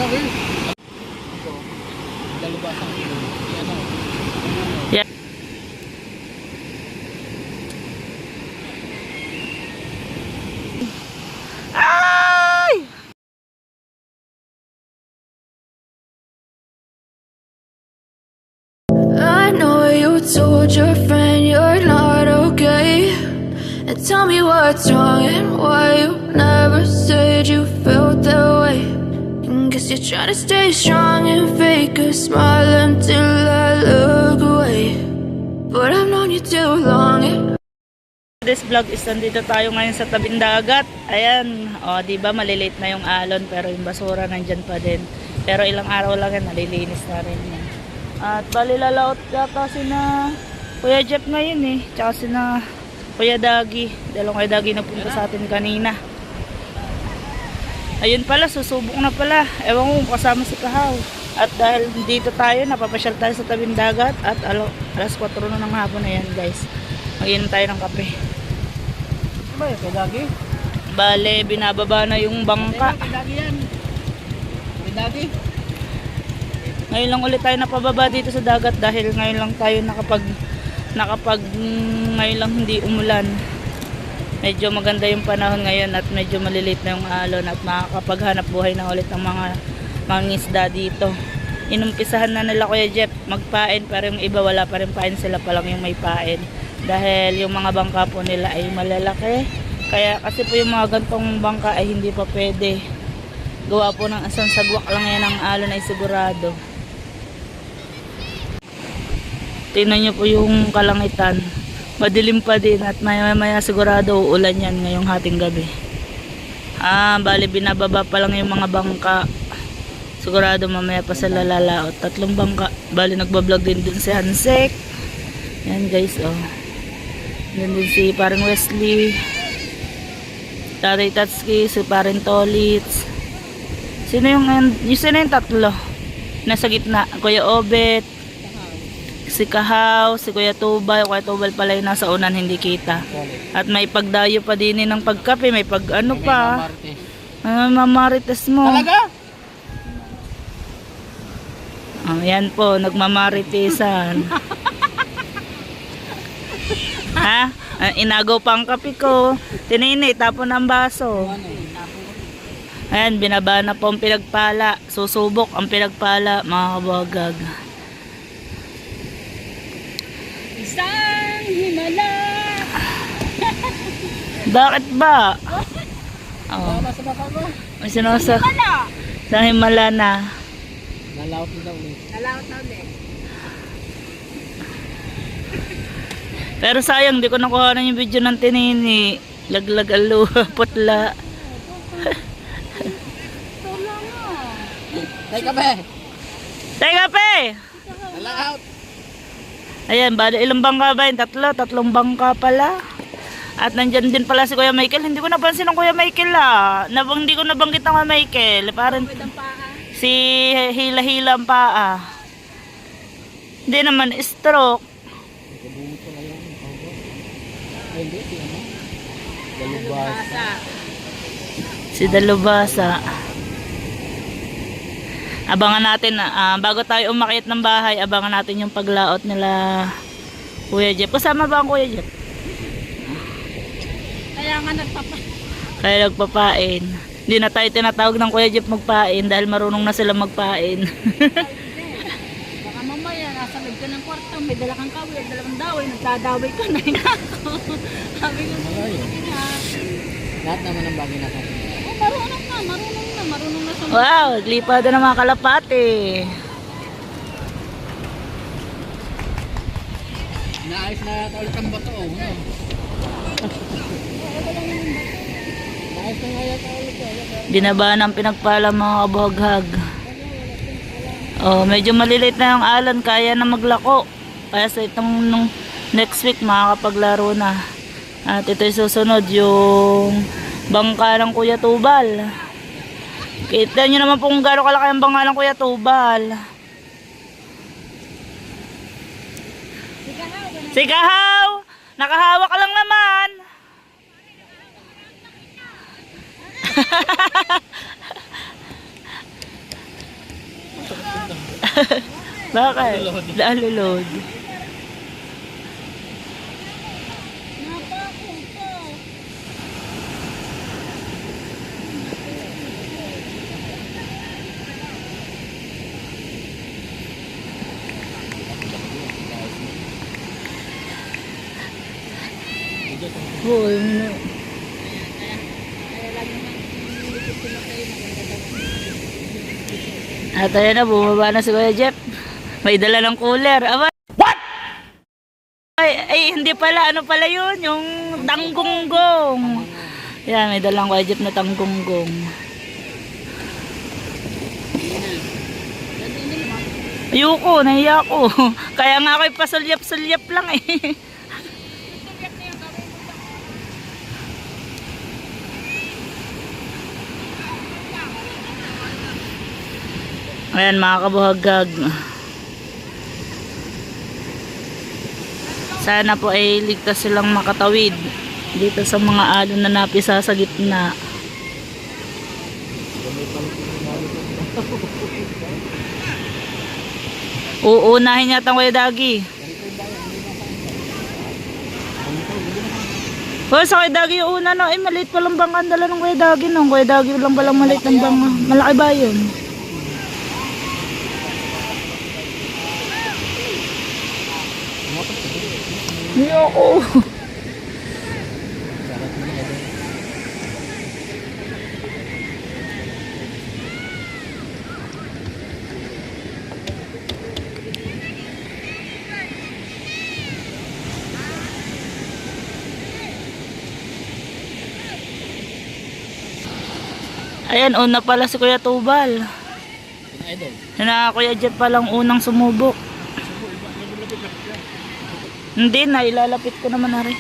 Yeah. Ay! I know you told your friend you're not okay, and tell me what's wrong and why you never said you felt that way. And guess you're trying to stay strong and fake a smile until I look away, but I've known you too long. This vlog is nandito tayo ngayon sa tabing dagat. Ayan, o diba maliliit na yung alon pero yung basura nandyan pa din. Pero ilang araw lang yan, nalilinis na rin yan. At balilalaot yata si na Kuya Jeff ngayon eh. Tsaka si na Kuya Dagi. Dalawang Kuya Dagi nagpunta sa atin kanina. Ayun pala, susubok na pala. Ewan ko kung kasama si Kahaw. At dahil dito tayo, napapasyal tayo sa tabing dagat. At alas 4 na ng hapon na yan guys. Mag-inom tayo ng kape. Ba, Kuya Dagi? Bale, binababa na yung bangka. Kuya Dagi yan. Kuya Dagi. Ngayon lang ulit tayo napababa dito sa dagat dahil ngayon lang tayo ngayon lang hindi umulan. Medyo maganda yung panahon ngayon at medyo maliliit na yung alon at makakapaghanap buhay na ulit ng mga mangingisda dito. Inumpisahan na nila Kuya Jeff magpain pero yung iba wala pa rin pain, sila pa lang yung may pain. Dahil yung mga bangka po nila ay malalaki. Kaya kasi po yung mga gantong bangka ay hindi pa pwede. Gawa po ng asang sagwak lang yan ang alon ay sigurado. Tingnan nyo po yung kalangitan. Madilim pa din at maya sigurado uulan yan ngayong hating gabi. Bali binababa pa lang yung mga bangka. Sigurado mamaya pa sila lalaot. 3 bangka. Bali nagbablog din dun si Hansek. Yan guys oh. Yan din si parang Wesley. Tatay Tatski, si parang Tolitz. Sino yung 3? Nasa gitna. Kuya Obet, si Kahaw, si Kuya Tubal. Kuya Tubal pala yung nasa unan, hindi kita. At may pagdayo pa din ng pagkape. May pag ano pa. Mamarites mo. Talaga? Yan po, nagmamaritesan. Ha? Inagaw pa ang kape ko. Tinini, tapon ang baso. Ayan, binaba na po ang pinagpala. Susubok ang pinagpala, mga kabagag. Isang himala. Bakit ba? Oh. Nasa baka ko. May sinusa. Sa himala na. Nalaot na ulit. Nalaot na ulit. Pero sayang, di ko nakuha na yung video ng tinini. Laglag alo, putla. Tay kape. Tay kape! Nalaot. Ayan, bali ilang bangka ba yun? 3 bangka pala. At nandyan din pala si Kuya Michael. Hindi ko napansin ng Kuya Michael Hindi ko nabanggit ng Kuya Michael. Parang si hila-hila ang paa. Hindi naman stroke. Si Dalubasa. Abangan natin bago tayo umakyat ng bahay, abangan natin yung paglaot nila Kuya Jeff. Kasama ba ang Kuya Jeff? Kaya nagpapain. Hindi na tayo tinatawag ng Kuya Jeff magpain dahil marunong na sila magpain. Baka mamaya nasa loob ka ng kwarto, may dala kang kawil, dalawang daway, nagdadaway ka na. Sabi ko lahat naman ang bagay natin. Marunong na sa Wow, lipad na ng mga kalapate. naayos na yata ulit ang bato. Naayos na nga yata ulit. Binaba ng pinagpala mga kabuhaghag. Oh, medyo maliliit na yung alon, kaya na maglako. Kaya sa itong next week makakapaglaro na. At ito'y susunod yung bangka ng Kuya Tubal. Kita nyo naman po kung gano'ng kalaki ang bangka ng Kuya Tubal. Si Kahaw! Nakahawak lang naman! Bakit? Nalulod. Napakong po. Oo, Kaya lang naman, hindi ko kayo maganda daw. at ayan na, bumaba na si Kuya Jeff. May dala ng cooler. Aba. What? Ay, hindi pala. Ano pala yun? Yung tanggunggong. Yan, may dalang Kuya Jeff na tanggunggong. Ayoko, nahiya ko. Kaya nga ako'y pasulyap-sulyap lang eh. Ayan mga kabuhagag. Sana po ay ligtas silang makatawid dito sa mga alon na napisa sa gitna. Uunahin yata Kuya Dagi. Oh, sa Kuya Dagi yung una no. Eh, maliit palang bangka ang dala ng Kuya Dagi no. Kuya Dagi lang palang maliit ng bangka. Malaki ba yun? Ayoko. Ayan, una pala si Kuya Tubal. Idol. Na Kuya Jeff palang unang sumubok. Hindi na, ilalapit ko naman na rin.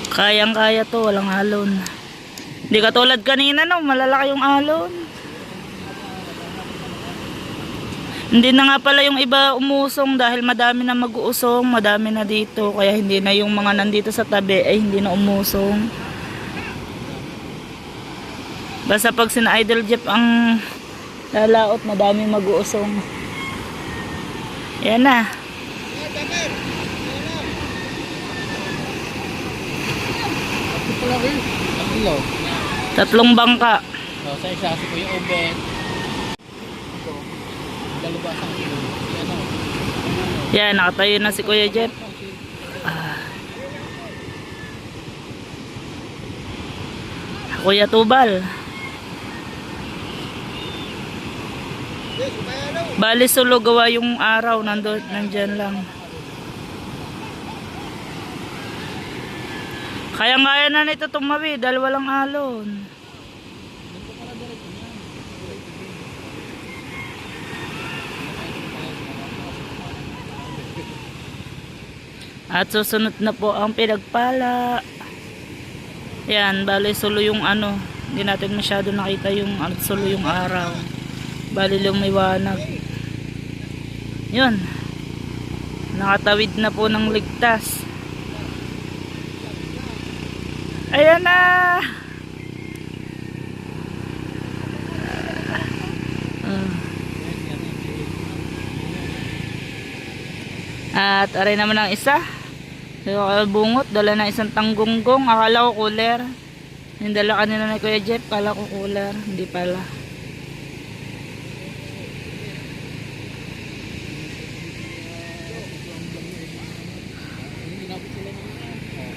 Kayang-kaya to, walang alon. Hindi katulad kanina no, malalaki yung alon. Hindi na nga pala yung iba umusong dahil madami na mag-uusong, madami na dito. Kaya hindi na yung mga nandito sa tabi ay hindi na umusong. Basta pag sina Idol Jeff ang lalaot, madami mag-uusong. Yan na. Ito lang rin. Tatlo. 3 bangka. So, sa isa si Kuya Obet. Ito. Dalawa sa akin. Ano? Yan, nakatayo na si Kuya Jeff. Kuya Tubal. Bali solo gawa yung araw, nandyan lang. Kaya-kaya na nito tumawid dahil walang alon. At susunod na po ang pinagpala. Yan, bali solo yung ano, hindi natin masyado nakita yung solo yung araw. Bali lumiwanag. Yun. Nakatawid na po ng ligtas. Ayan na. At aray naman ang isa. Bungot, dala na isang tanggunggong. Akala ko cooler. Yung dala kanina na Kuya Jeff, akala ko cooler. Hindi pala.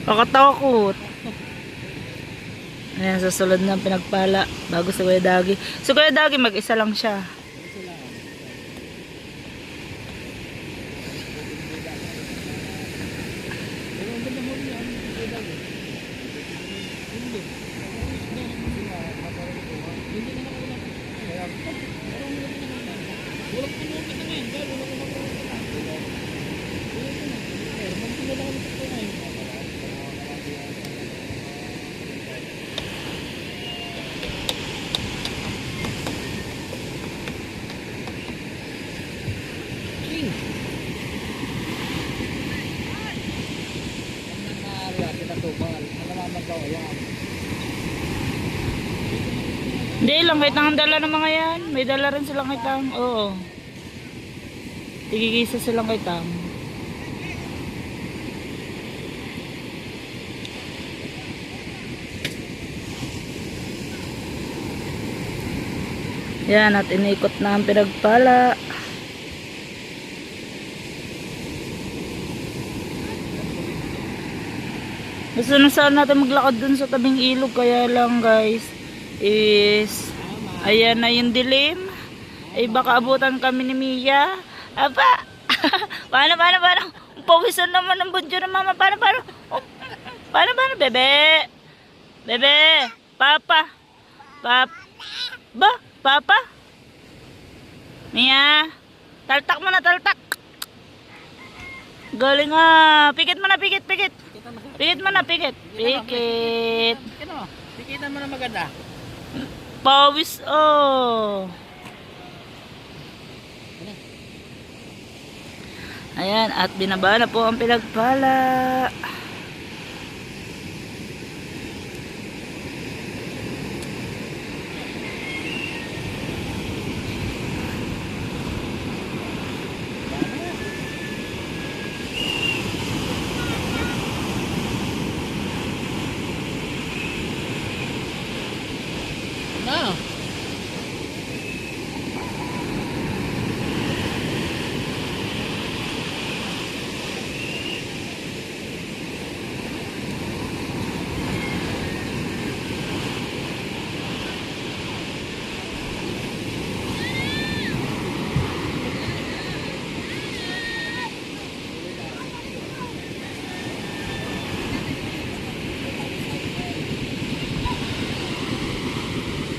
Pakatakot. Ayan, susunod na pinagpala. Bago si Kuya Dagi. Si Kuya Dagi, mag-isa lang siya. Hindi lang, kahit ang dala ng mga yan. May dala rin silang kay Tang. Oo. Tigigisa silang kay Tang. Yan, at inikot na ang pinagpala. Gusto na sana natin maglakad dun sa tabing ilog. Kaya lang guys, is ayan na yung dilim. Ay baka abutan kami ni Mia. Apa! paano? Pawisan naman ng bunjo ng mama. Paano? Oh, paano, bebe? Bebe! Papa! Papa? Mia! Taltak mo na, taltak! Galing nga! Pikit mo na, pikit! Pikit mo na, pikit! Pikit! Pikitan mo na maganda. Pawis, oh! Ayan, at binaba na po ang pinagpala. Na.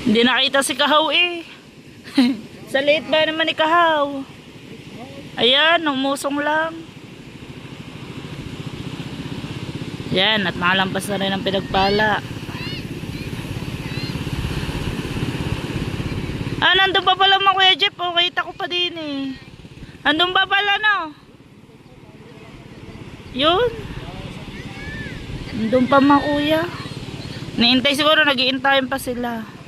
Hindi nakita si Kahaw eh. Sa liit ba naman ni Kahaw? Ayan, umusong lang. Yan, at nakalampas na rin ang pinagpala. Ah, nandun pa pala mga Kuya Jeff. Oh, kita ko pa din eh. Nandun pa pala no? Yun. Nandun pa mga kuya. Niintay siguro, nag-iintayin pa sila.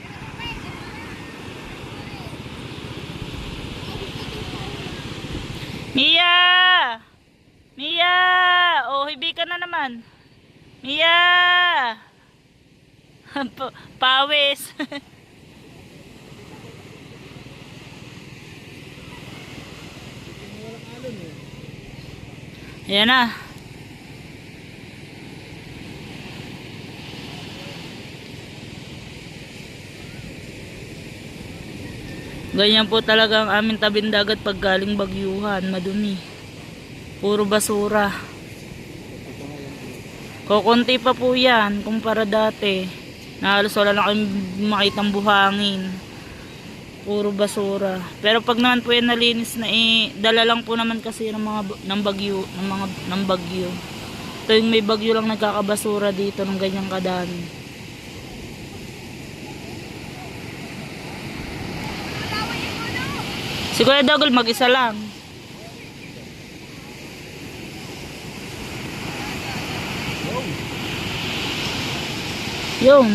Mia! Oh, hibi ka na naman. Mia! Pawis. Ayan na. Ganyan po talaga ang aming tabing dagat pag galing bagyuhan, madumi. Puro basura. Kukunti pa po yan kumpara dati. Na halos wala na kayong makitang buhangin. Puro basura. Pero pag naman po yan nalinis na dala lang po naman kasi ng bagyo. Ito yung may bagyo lang nagkakabasura dito ng ganyang kadami. Si Kuya Dogol mag-isa lang. Yung.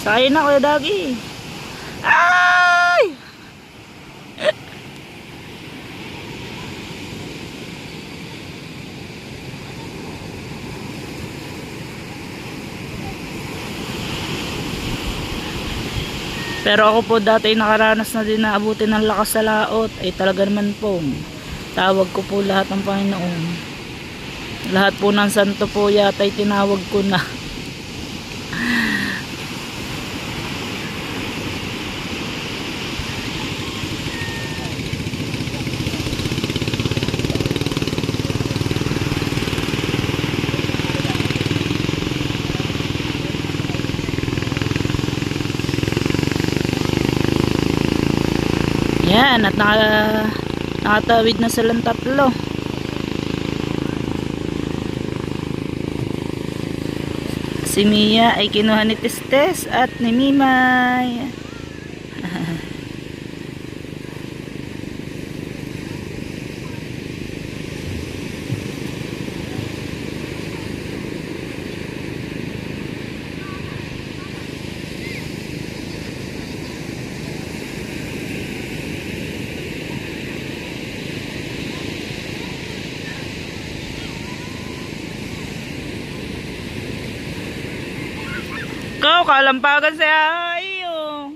Sakay na Kuya Doggy. Ay! Pero ako po dati nakaranas na din na abutin ng lakas sa laot. Ay talaga naman po. Tawag ko po lahat ng Panginoon. Lahat po ng santo po yata ay tinawag ko na. Yan, at nakatawid na silang tatlo. Si Mia ay kinuha ni Testes at ni Mimay. Ikaw, kalampagan sa iyo.